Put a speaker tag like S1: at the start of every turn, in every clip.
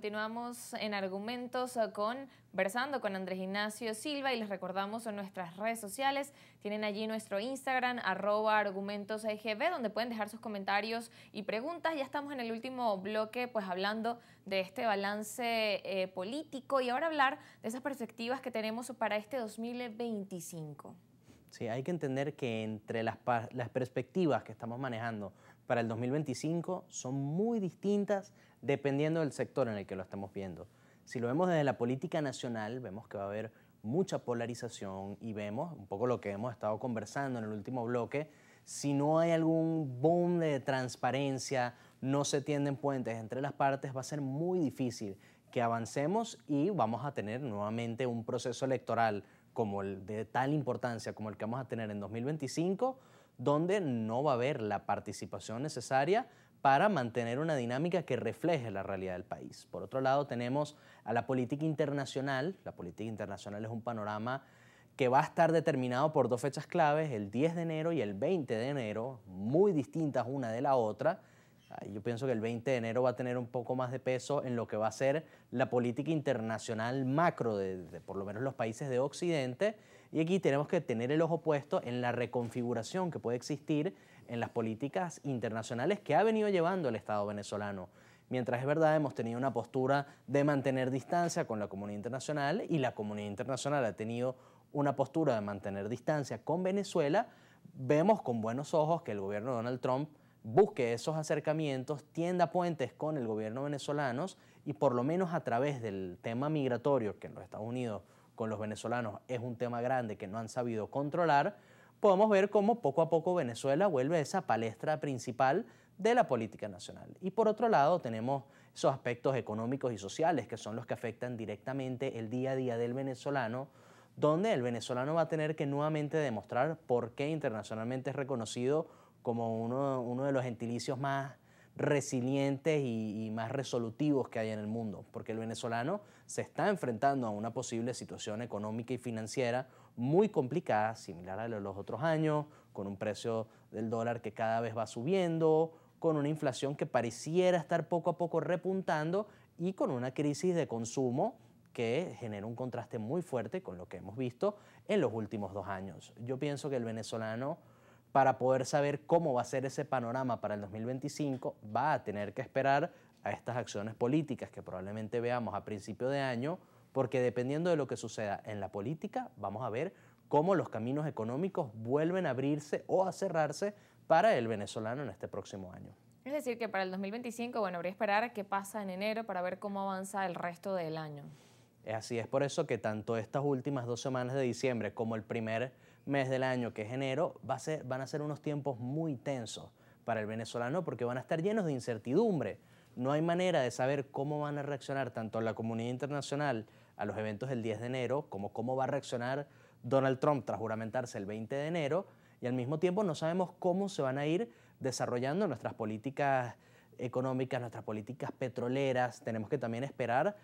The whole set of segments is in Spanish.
S1: continuamos en Argumentos conversando con Andrés Ignacio Silva y les recordamos en nuestras redes sociales, tienen allí nuestro Instagram, @argumentosegb, donde pueden dejar sus comentarios y preguntas. Ya estamos en el último bloque, pues hablando de este balance político y ahora hablar de esas perspectivas que tenemos para este 2025.
S2: Sí, hay que entender que entre las perspectivas que estamos manejando para el 2025 son muy distintas dependiendo del sector en el que lo estamos viendo. Si lo vemos desde la política nacional, vemos que va a haber mucha polarización y vemos un poco lo que hemos estado conversando en el último bloque. Si no hay algún boom de transparencia, no se tienden puentes entre las partes, va a ser muy difícil que avancemos y vamos a tener nuevamente un proceso electoral como el de tal importancia como el que vamos a tener en 2025, donde no va a haber la participación necesaria para mantener una dinámica que refleje la realidad del país. Por otro lado, tenemos a la política internacional. La política internacional es un panorama que va a estar determinado por dos fechas claves, el 10 de enero y el 20 de enero, muy distintas una de la otra. Yo pienso que el 20 de enero va a tener un poco más de peso en lo que va a ser la política internacional macro de por lo menos los países de Occidente, y aquí tenemos que tener el ojo puesto en la reconfiguración que puede existir en las políticas internacionales que ha venido llevando el Estado venezolano. Mientras es verdad, hemos tenido una postura de mantener distancia con la comunidad internacional y la comunidad internacional ha tenido una postura de mantener distancia con Venezuela, vemos con buenos ojos que el gobierno de Donald Trump busque esos acercamientos, tienda puentes con el gobierno venezolano y por lo menos a través del tema migratorio, que en los Estados Unidos con los venezolanos es un tema grande que no han sabido controlar, podemos ver cómo poco a poco Venezuela vuelve a esa palestra principal de la política nacional. Y por otro lado tenemos esos aspectos económicos y sociales que son los que afectan directamente el día a día del venezolano, donde el venezolano va a tener que nuevamente demostrar por qué internacionalmente es reconocido como uno de los gentilicios más resilientes y más resolutivos que hay en el mundo, porque el venezolano se está enfrentando a una posible situación económica y financiera muy complicada, similar a los otros años, con un precio del dólar que cada vez va subiendo, con una inflación que pareciera estar poco a poco repuntando y con una crisis de consumo que genera un contraste muy fuerte con lo que hemos visto en los últimos 2 años. Yo pienso que el venezolano, para poder saber cómo va a ser ese panorama para el 2025, va a tener que esperar a estas acciones políticas que probablemente veamos a principio de año, porque dependiendo de lo que suceda en la política, vamos a ver cómo los caminos económicos vuelven a abrirse o a cerrarse para el venezolano en este próximo año.
S1: Es decir, que para el 2025, bueno, habría que esperar qué pasa en enero para ver cómo avanza el resto del año.
S2: Así es por eso que tanto estas últimas 2 semanas de diciembre como el primer mes del año, que es enero, van a ser unos tiempos muy tensos para el venezolano porque van a estar llenos de incertidumbre. No hay manera de saber cómo van a reaccionar tanto la comunidad internacional a los eventos del 10 de enero como cómo va a reaccionar Donald Trump tras juramentarse el 20 de enero, y al mismo tiempo no sabemos cómo se van a ir desarrollando nuestras políticas económicas, nuestras políticas petroleras. Tenemos que también esperar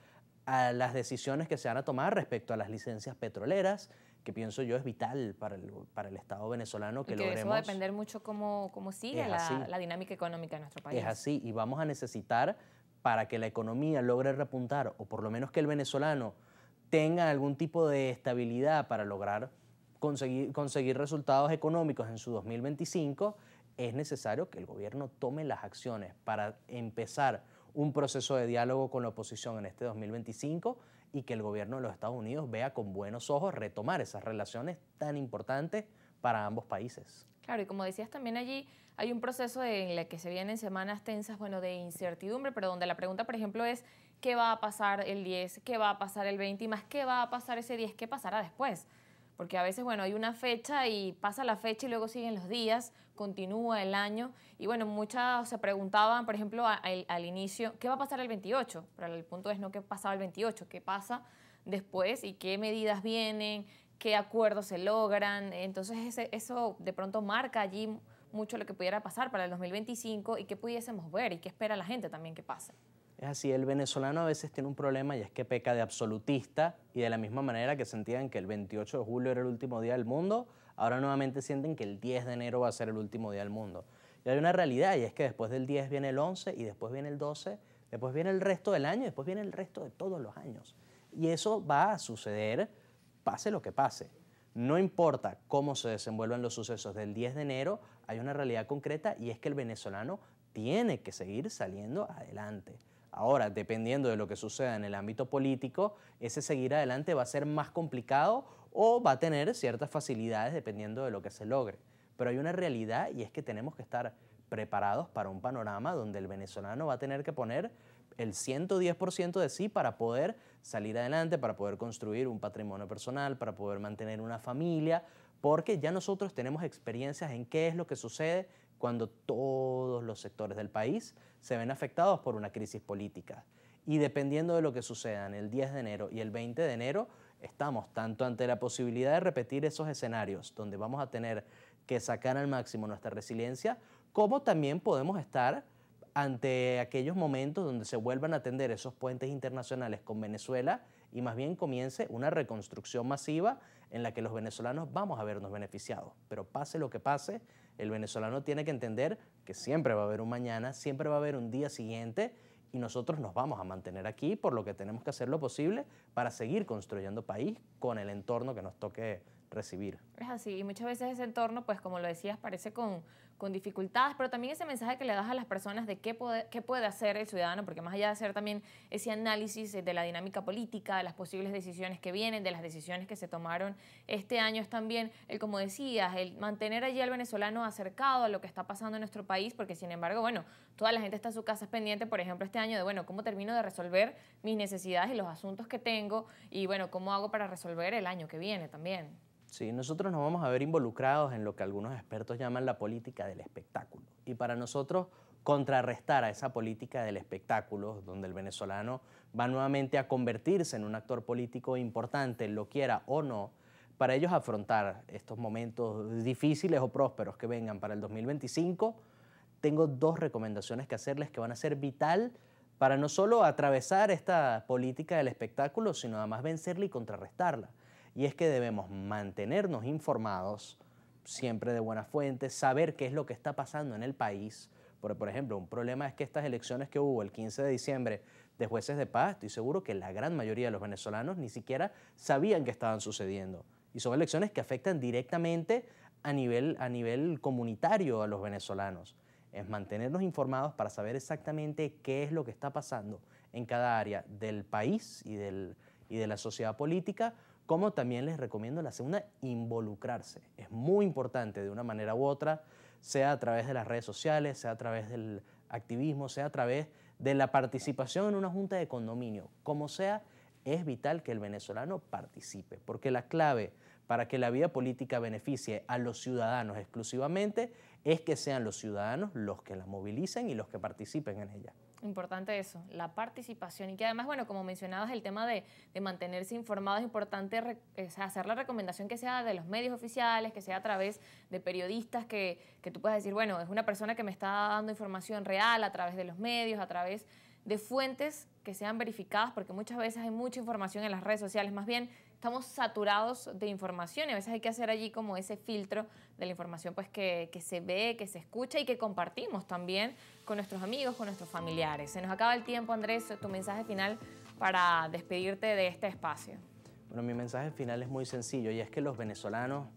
S2: a las decisiones que se van a tomar respecto a las licencias petroleras, que pienso yo es vital para el Estado venezolano que logremos.
S1: Eso va a depender mucho cómo sigue la dinámica económica de nuestro país.
S2: Es así, y vamos a necesitar, para que la economía logre repuntar, o por lo menos que el venezolano tenga algún tipo de estabilidad para lograr conseguir resultados económicos en su 2025, es necesario que el gobierno tome las acciones para empezar un proceso de diálogo con la oposición en este 2025 y que el gobierno de los Estados Unidos vea con buenos ojos retomar esas relaciones tan importantes para ambos países.
S1: Claro, y como decías también allí, hay un proceso en el que se vienen semanas tensas, bueno, de incertidumbre, pero donde la pregunta, por ejemplo, es ¿qué va a pasar el 10? ¿Qué va a pasar el 20? Y más, ¿qué va a pasar ese 10? ¿Qué pasará después? Porque a veces, bueno, hay una fecha y pasa la fecha y luego siguen los días, continúa el año. Y bueno, muchas se preguntaban, por ejemplo, al inicio, ¿qué va a pasar el 28? Pero el punto es no qué pasaba el 28, qué pasa después y qué medidas vienen, qué acuerdos se logran. Entonces eso de pronto marca allí mucho lo que pudiera pasar para el 2025 y qué pudiésemos ver y qué espera la gente también que pase.
S2: Es así, el venezolano a veces tiene un problema y es que peca de absolutista, y de la misma manera que sentían que el 28 de julio era el último día del mundo, ahora nuevamente sienten que el 10 de enero va a ser el último día del mundo. Y hay una realidad, y es que después del 10 viene el 11 y después viene el 12, después viene el resto del año, después viene el resto de todos los años. Y eso va a suceder, pase lo que pase. No importa cómo se desenvuelvan los sucesos del 10 de enero, hay una realidad concreta y es que el venezolano tiene que seguir saliendo adelante. Ahora, dependiendo de lo que suceda en el ámbito político, ese seguir adelante va a ser más complicado o va a tener ciertas facilidades dependiendo de lo que se logre. Pero hay una realidad y es que tenemos que estar preparados para un panorama donde el venezolano va a tener que poner el 110% de sí para poder salir adelante, para poder construir un patrimonio personal, para poder mantener una familia, porque ya nosotros tenemos experiencias en qué es lo que sucede cuando todos los sectores del país se ven afectados por una crisis política. Y dependiendo de lo que suceda en el 10 de enero y el 20 de enero, estamos tanto ante la posibilidad de repetir esos escenarios donde vamos a tener que sacar al máximo nuestra resiliencia, como también podemos estar ante aquellos momentos donde se vuelvan a tender esos puentes internacionales con Venezuela y más bien comience una reconstrucción masiva en la que los venezolanos vamos a vernos beneficiados. Pero pase lo que pase, el venezolano tiene que entender que siempre va a haber un mañana, siempre va a haber un día siguiente y nosotros nos vamos a mantener aquí, por lo que tenemos que hacer lo posible para seguir construyendo país con el entorno que nos toque recibir.
S1: Es así, y muchas veces ese entorno, pues como lo decías, parece con dificultades, pero también ese mensaje que le das a las personas de qué puede hacer el ciudadano, porque más allá de hacer también ese análisis de la dinámica política, de las posibles decisiones que vienen, de las decisiones que se tomaron este año, es también, como decías, el mantener allí al venezolano acercado a lo que está pasando en nuestro país, porque sin embargo, bueno, toda la gente está en su casa pendiente, por ejemplo, este año de, bueno, ¿cómo termino de resolver mis necesidades y los asuntos que tengo? Y bueno, ¿cómo hago para resolver el año que viene también?
S2: Sí, nosotros nos vamos a ver involucrados en lo que algunos expertos llaman la política del espectáculo. Y para nosotros contrarrestar a esa política del espectáculo, donde el venezolano va nuevamente a convertirse en un actor político importante, lo quiera o no, para ellos afrontar estos momentos difíciles o prósperos que vengan para el 2025, tengo dos recomendaciones que hacerles que van a ser vital para no solo atravesar esta política del espectáculo, sino además vencerla y contrarrestarla. Y es que debemos mantenernos informados, siempre de buenas fuentes, saber qué es lo que está pasando en el país. Por ejemplo, un problema es que estas elecciones que hubo el 15 de diciembre de jueces de paz, estoy seguro que la gran mayoría de los venezolanos ni siquiera sabían que estaban sucediendo. Y son elecciones que afectan directamente a nivel comunitario a los venezolanos. Es mantenernos informados para saber exactamente qué es lo que está pasando en cada área del país y de la sociedad política, como también les recomiendo la segunda, involucrarse. Es muy importante de una manera u otra, sea a través de las redes sociales, sea a través del activismo, sea a través de la participación en una junta de condominio. Como sea, es vital que el venezolano participe, porque la clave para que la vida política beneficie a los ciudadanos exclusivamente es que sean los ciudadanos los que la movilicen y los que participen en ella.
S1: Importante eso, la participación y que además, bueno, como mencionabas, el tema de mantenerse informado es importante hacer la recomendación que sea de los medios oficiales, que sea a través de periodistas, que tú puedas decir, bueno, es una persona que me está dando información real a través de los medios, a través de fuentes que sean verificadas, porque muchas veces hay mucha información en las redes sociales, más bien estamos saturados de información y a veces hay que hacer allí como ese filtro de la información pues que se ve, que se escucha y que compartimos también con nuestros amigos, con nuestros familiares. Se nos acaba el tiempo, Andrés, tu mensaje final para despedirte de este espacio.
S2: Bueno, mi mensaje final es muy sencillo y es que los venezolanos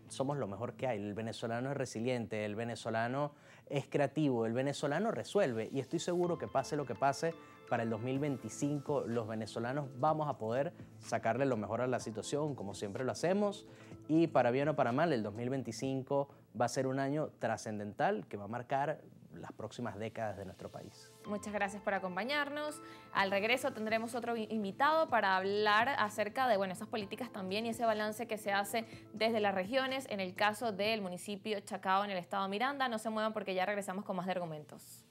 S2: somos lo mejor que hay. El venezolano es resiliente, el venezolano es creativo, el venezolano resuelve y estoy seguro que pase lo que pase, para el 2025 los venezolanos vamos a poder sacarle lo mejor a la situación, como siempre lo hacemos, y para bien o para mal, el 2025 va a ser un año trascendental que va a marcar las próximas décadas de nuestro país.
S1: Muchas gracias por acompañarnos. Al regreso tendremos otro invitado para hablar acerca de esas políticas también y ese balance que se hace desde las regiones, en el caso del municipio Chacao en el estado Miranda. No se muevan porque ya regresamos con más de argumentos.